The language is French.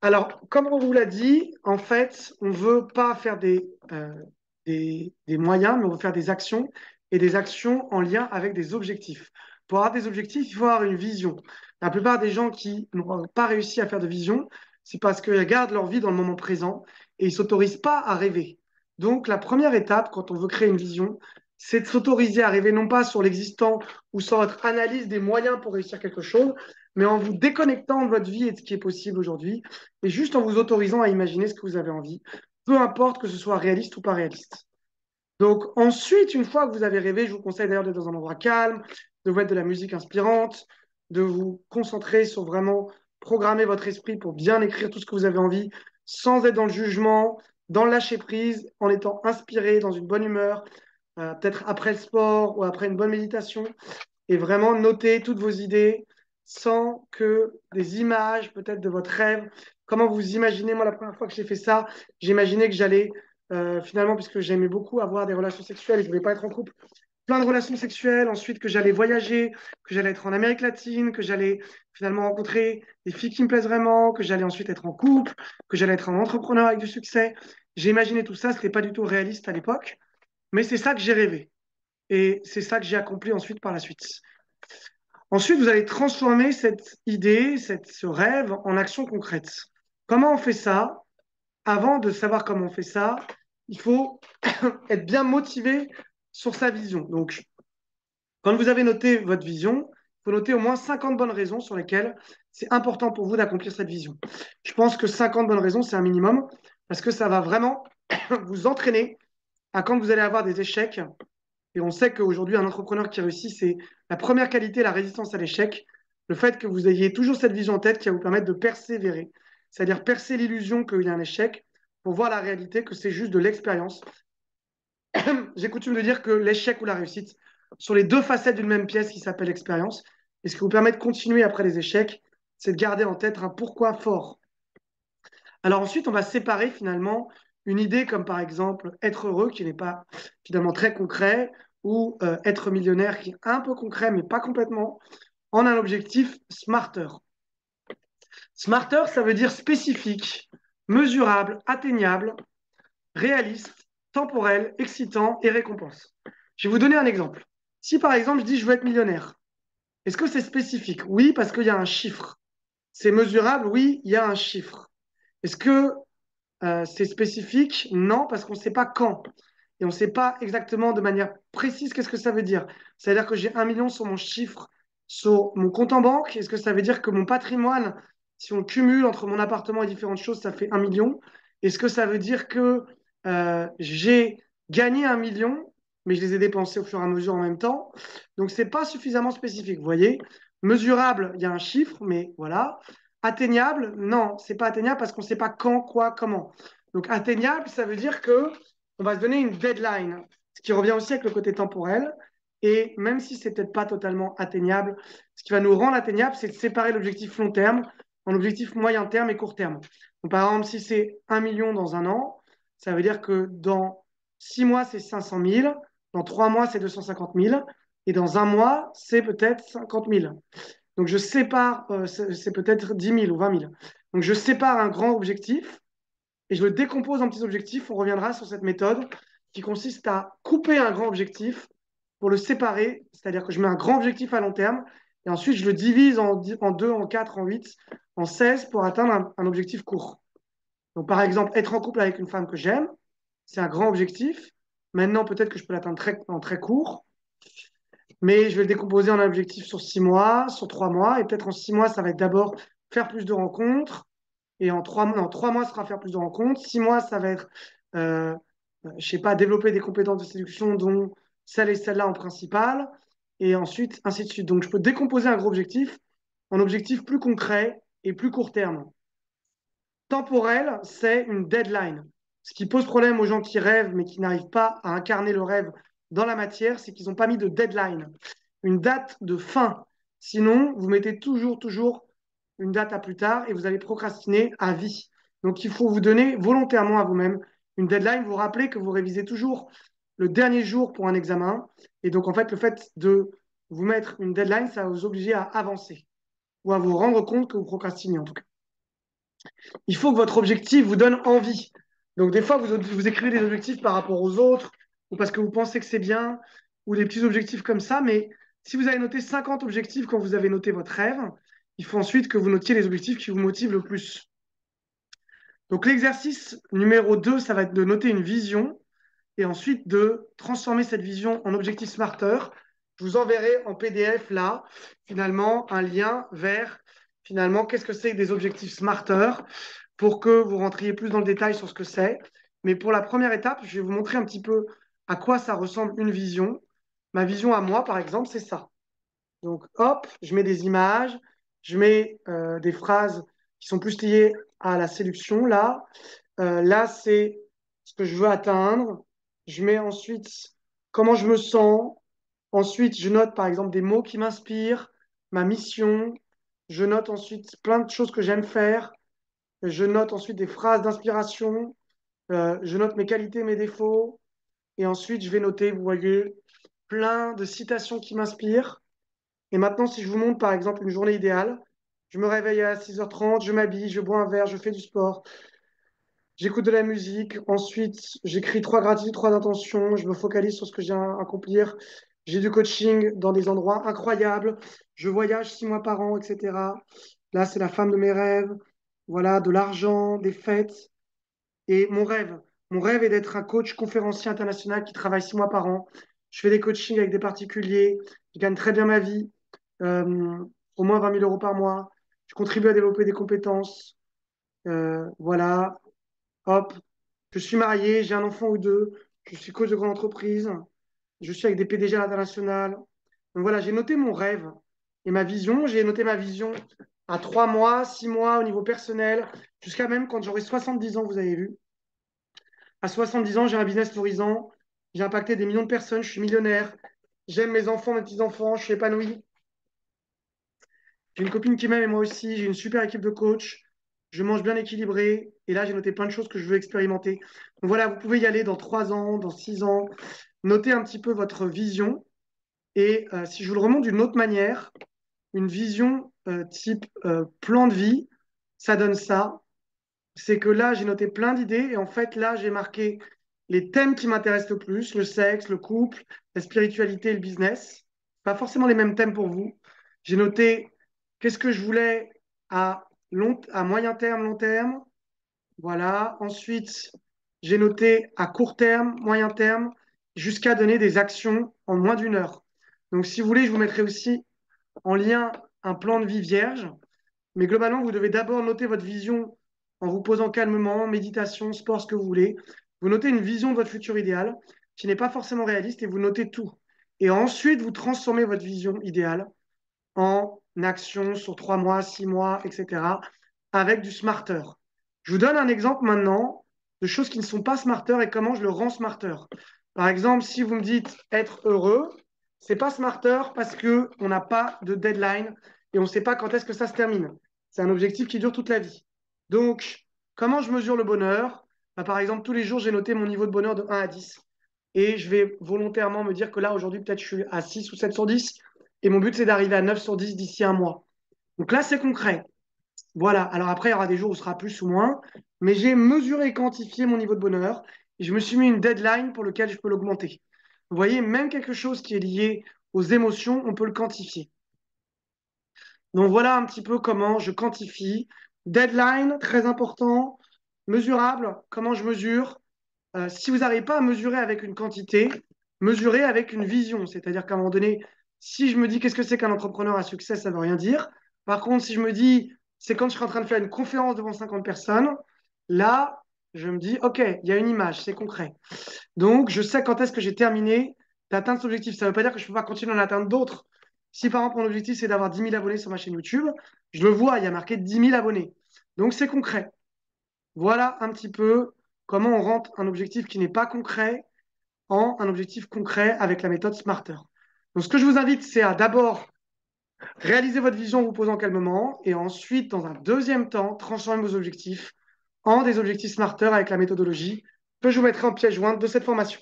Alors, comme on vous l'a dit, en fait, on ne veut pas faire des moyens, mais on veut faire des actions et des actions en lien avec des objectifs. Pour avoir des objectifs, il faut avoir une vision. La plupart des gens qui n'ont pas réussi à faire de vision, c'est parce qu'ils gardent leur vie dans le moment présent et ils ne s'autorisent pas à rêver. Donc, la première étape, quand on veut créer une vision, c'est de s'autoriser à rêver non pas sur l'existant ou sur votre analyse des moyens pour réussir quelque chose, mais en vous déconnectant de votre vie et de ce qui est possible aujourd'hui et juste en vous autorisant à imaginer ce que vous avez envie, peu importe que ce soit réaliste ou pas réaliste. Donc ensuite, une fois que vous avez rêvé, je vous conseille d'ailleurs d'être dans un endroit calme, de vous mettre de la musique inspirante, de vous concentrer sur vraiment programmer votre esprit pour bien écrire tout ce que vous avez envie, sans être dans le jugement, dans le lâcher prise, en étant inspiré, dans une bonne humeur, peut-être après le sport ou après une bonne méditation, et vraiment noter toutes vos idées sans que des images peut-être de votre rêve. Comment vous imaginez, moi la première fois que j'ai fait ça, j'imaginais que j'allais finalement, puisque j'aimais beaucoup avoir des relations sexuelles et je ne voulais pas être en couple, plein de relations sexuelles, ensuite que j'allais voyager, que j'allais être en Amérique latine, que j'allais finalement rencontrer des filles qui me plaisent vraiment, que j'allais ensuite être en couple, que j'allais être un entrepreneur avec du succès. J'ai imaginé tout ça, ce n'était pas du tout réaliste à l'époque, mais c'est ça que j'ai rêvé. Et c'est ça que j'ai accompli ensuite par la suite. Ensuite, vous allez transformer cette idée, ce rêve en action concrète. Comment on fait ça? Avant de savoir comment on fait ça, il faut être bien motivé sur sa vision. Donc, quand vous avez noté votre vision, il faut noter au moins 50 bonnes raisons sur lesquelles c'est important pour vous d'accomplir cette vision. Je pense que 50 bonnes raisons, c'est un minimum, parce que ça va vraiment vous entraîner à quand vous allez avoir des échecs. Et on sait qu'aujourd'hui, un entrepreneur qui réussit, c'est la première qualité, la résistance à l'échec. Le fait que vous ayez toujours cette vision en tête qui va vous permettre de persévérer. C'est-à-dire percer l'illusion qu'il y a un échec pour voir la réalité que c'est juste de l'expérience. J'ai coutume de dire que l'échec ou la réussite sont les deux facettes d'une même pièce qui s'appelle expérience. Et ce qui vous permet de continuer après les échecs, c'est de garder en tête un pourquoi fort. Alors ensuite, on va séparer finalement une idée comme par exemple être heureux, qui n'est pas finalement très concret, ou être millionnaire, qui est un peu concret, mais pas complètement, en un objectif smarter. Smarter, ça veut dire spécifique, mesurable, atteignable, réaliste, temporel, excitant et récompense. Je vais vous donner un exemple. Si par exemple je dis je veux être millionnaire, est-ce que c'est spécifique? Oui, parce qu'il y a un chiffre. C'est mesurable? Oui, il y a un chiffre. Est-ce que c'est spécifique? Non, parce qu'on ne sait pas quand. Et on ne sait pas exactement de manière précise qu'est-ce que ça veut dire. Ça veut dire que j'ai 1 million sur mon chiffre, sur mon compte en banque. Est-ce que ça veut dire que mon patrimoine, si on cumule entre mon appartement et différentes choses, ça fait 1 million? Est-ce que ça veut dire que j'ai gagné 1 million, mais je les ai dépensés au fur et à mesure en même temps? Donc, ce n'est pas suffisamment spécifique. Vous voyez, mesurable, il y a un chiffre, mais voilà. Atteignable, non, c'est pas atteignable parce qu'on ne sait pas quand, quoi, comment. Donc atteignable, ça veut dire que on va se donner une deadline, ce qui revient aussi avec le côté temporel. Et même si c'est peut-être pas totalement atteignable, ce qui va nous rendre atteignable, c'est de séparer l'objectif long terme en objectif moyen terme et court terme. Donc, par exemple, si c'est 1 million dans un an, ça veut dire que dans 6 mois, c'est 500 000, dans 3 mois, c'est 250 000, et dans un mois, c'est peut-être 50 000. Donc, je sépare, c'est peut-être 10 000 ou 20 000. Donc, je sépare un grand objectif et je le décompose en petits objectifs. On reviendra sur cette méthode qui consiste à couper un grand objectif pour le séparer, c'est-à-dire que je mets un grand objectif à long terme et ensuite je le divise en 2, en 4, en 8, en 16 pour atteindre un objectif court. Donc, par exemple, être en couple avec une femme que j'aime, c'est un grand objectif. Maintenant, peut-être que je peux l'atteindre en très court, mais je vais le décomposer en un objectif sur 6 mois, sur 3 mois, et peut-être en 6 mois, ça va être d'abord faire plus de rencontres, et en 3 mois, ça sera faire plus de rencontres, 6 mois, ça va être, je sais pas, développer des compétences de séduction, dont celle et celle-là en principal, et ensuite, ainsi de suite. Donc, je peux décomposer un gros objectif en objectifs plus concrets et plus court terme. Temporel, c'est une deadline. Ce qui pose problème aux gens qui rêvent mais qui n'arrivent pas à incarner le rêve dans la matière, c'est qu'ils n'ont pas mis de deadline, une date de fin. Sinon, vous mettez toujours une date à plus tard et vous allez procrastiner à vie. Donc, il faut vous donner volontairement à vous-même une deadline. Vous rappelez que vous révisez toujours le dernier jour pour un examen. Et donc, en fait, le fait de vous mettre une deadline, ça va vous obliger à avancer ou à vous rendre compte que vous procrastinez en tout cas. Il faut que votre objectif vous donne envie. Donc, des fois, vous écrivez des objectifs par rapport aux autres, ou parce que vous pensez que c'est bien, ou des petits objectifs comme ça. Mais si vous avez noté 50 objectifs quand vous avez noté votre rêve, il faut ensuite que vous notiez les objectifs qui vous motivent le plus. Donc, l'exercice numéro 2, ça va être de noter une vision et ensuite de transformer cette vision en objectif smarter. Je vous enverrai en PDF là, finalement, un lien vers finalement qu'est-ce que c'est que des objectifs smarter pour que vous rentriez plus dans le détail sur ce que c'est. Mais pour la première étape, je vais vous montrer un petit peu à quoi ça ressemble une vision. Ma vision à moi, par exemple, c'est ça. Donc, hop, je mets des images, je mets des phrases qui sont plus liées à la séduction. Là, c'est ce que je veux atteindre. Je mets ensuite comment je me sens. Ensuite, je note par exemple des mots qui m'inspirent, ma mission. Je note ensuite plein de choses que j'aime faire. Je note ensuite des phrases d'inspiration. Je note mes qualités, mes défauts. Et ensuite, je vais noter, vous voyez, plein de citations qui m'inspirent. Et maintenant, si je vous montre par exemple une journée idéale, je me réveille à 6h30, je m'habille, je bois un verre, je fais du sport, j'écoute de la musique. Ensuite, j'écris 3 gratitudes, 3 intentions, je me focalise sur ce que j'ai à accomplir. J'ai du coaching dans des endroits incroyables. Je voyage 6 mois par an, etc. Là, c'est la femme de mes rêves. Voilà, de l'argent, des fêtes. Et mon rêve est d'être un coach conférencier international qui travaille 6 mois par an. Je fais des coachings avec des particuliers. Je gagne très bien ma vie, euh, au moins 20 000 euros par mois. Je contribue à développer des compétences. Voilà, hop. Je suis marié, j'ai un enfant ou deux. Je suis coach de grande entreprise. Je suis avec des PDG à l'international. Donc voilà, j'ai noté mon rêve et ma vision. J'ai noté ma vision à 3 mois, 6 mois au niveau personnel, jusqu'à même quand j'aurai 70 ans, vous avez vu. À 70 ans, j'ai un business florisant, j'ai impacté des millions de personnes, je suis millionnaire, j'aime mes enfants, mes petits-enfants, je suis épanoui. J'ai une copine qui m'aime et moi aussi, j'ai une super équipe de coach, je mange bien équilibré, et là, j'ai noté plein de choses que je veux expérimenter. Donc voilà, vous pouvez y aller dans 3 ans, dans 6 ans, notez un petit peu votre vision, et si je vous le remonte d'une autre manière, une vision type plan de vie, ça donne ça. C'est que là, j'ai noté plein d'idées et en fait, là, j'ai marqué les thèmes qui m'intéressent le plus, le sexe, le couple, la spiritualité et le business. Pas forcément les mêmes thèmes pour vous. J'ai noté qu'est-ce que je voulais à moyen terme, long terme. Voilà. Ensuite, j'ai noté à court terme, moyen terme, jusqu'à donner des actions en moins d'1 heure. Donc, si vous voulez, je vous mettrai aussi en lien un plan de vie vierge, mais globalement, vous devez d'abord noter votre vision en vous posant calmement, méditation, sport, ce que vous voulez. Vous notez une vision de votre futur idéal qui n'est pas forcément réaliste et vous notez tout. Et ensuite, vous transformez votre vision idéale en action sur 3 mois, 6 mois, etc. avec du smarter. Je vous donne un exemple maintenant de choses qui ne sont pas smarter et comment je le rends smarter. Par exemple, si vous me dites être heureux, c'est pas smarter parce que on n'a pas de deadline et on ne sait pas quand est-ce que ça se termine. C'est un objectif qui dure toute la vie. Donc, comment je mesure le bonheur? Bah, par exemple, tous les jours, j'ai noté mon niveau de bonheur de 1 à 10. Et je vais volontairement me dire que là, aujourd'hui, peut-être je suis à 6 ou 7 sur 10. Et mon but, c'est d'arriver à 9 sur 10 d'ici un mois. Donc là, c'est concret. Voilà. Alors après, il y aura des jours où ce sera plus ou moins. Mais j'ai mesuré et quantifié mon niveau de bonheur. Et je me suis mis une deadline pour lequel je peux l'augmenter. Vous voyez, même quelque chose qui est lié aux émotions, on peut le quantifier. Donc voilà un petit peu comment je quantifie. Deadline, très important. Mesurable, comment je mesure. Si vous n'arrivez pas à mesurer avec une quantité, mesurez avec une vision. C'est-à-dire qu'à un moment donné, si je me dis qu'est-ce que c'est qu'un entrepreneur à succès, ça ne veut rien dire. Par contre, si je me dis c'est quand je serai en train de faire une conférence devant 50 personnes, là, je me dis ok, il y a une image, c'est concret. Donc, je sais quand est-ce que j'ai terminé d'atteindre cet objectif. Ça ne veut pas dire que je ne peux pas continuer à en atteindre d'autres. Si par exemple mon objectif c'est d'avoir 10 000 abonnés sur ma chaîne YouTube, je le vois, il y a marqué 10 000 abonnés. Donc, c'est concret. Voilà un petit peu comment on rentre un objectif qui n'est pas concret en un objectif concret avec la méthode Smarter. Donc, ce que je vous invite, c'est à d'abord réaliser votre vision en vous posant calmement et ensuite, dans un deuxième temps, transformer vos objectifs en des objectifs Smarter avec la méthodologie que je vous mettrai en pièce jointe de cette formation.